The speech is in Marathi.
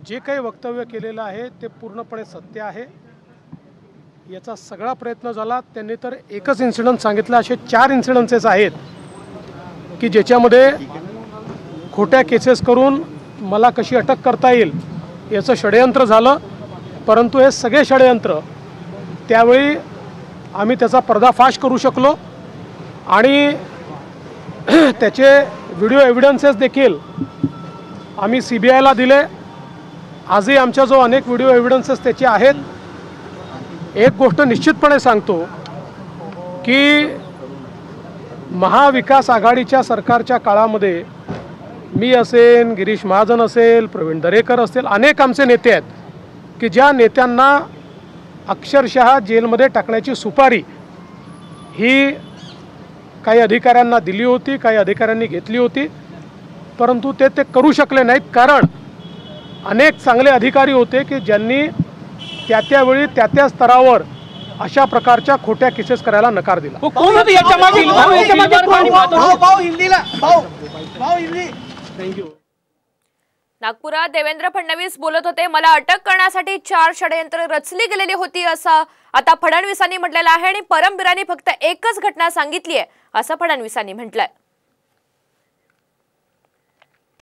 जे काही वक्तव्य केलेलं आहे ते पूर्णपणे सत्य आहे। याचा सगळा प्रयत्न झाला, त्यांनी तर एकच इन्सिडेंट सांगितला, असे 4 इन्सिडेंसेस आहेत की ज्याच्यामध्ये खोट्या केसेस करून मला कशी अटक करता येईल याचं षडयंत्र झालं। परंतु हे सगळे षडयंत्र त्यावेळी आम्ही त्याचा पर्दाफाश करू शकलो आणि त्याचे व्हिडिओ एव्हिडन्सेस देखील आम्ही CBIला दिले। आजही आमच्या जो अनेक व्हिडिओ एव्हिडन्सेस त्याचे आहेत। एक गोष्ट निश्चितपणे सांगतो की महाविकास आघाडीच्या सरकारच्या काळामध्ये मी असेल, गिरीश महाजन असेल, प्रवीण दरेकर असेल, अनेक आमचे नेते आहेत की ज्या नेत्यांना अक्षरशः जेलमध्ये टाकण्याची सुपारी ही काही अधिकाऱ्यांना दिली होती, काही अधिकाऱ्यांनी घेतली होती, परंतु ते करू शकले नाहीत। कारण अनेक चांगले अधिकारी होते की ज्यांनी त्यावेळी त्या स्तरावर अशा प्रकारच्या खोट्या केसेस करायला नकार दिला। थँक्यू। नागपुरात देवेंद्र फडणवीस बोलत होते, मला अटक करण्यासाठी 4 षडयंत्र रचली गेलेली होती असं आता फडणवीसांनी म्हटलेलं आहे आणि परमबीरांनी फक्त एकच घटना सांगितली आहे असं फडणवीसांनी म्हटलंय।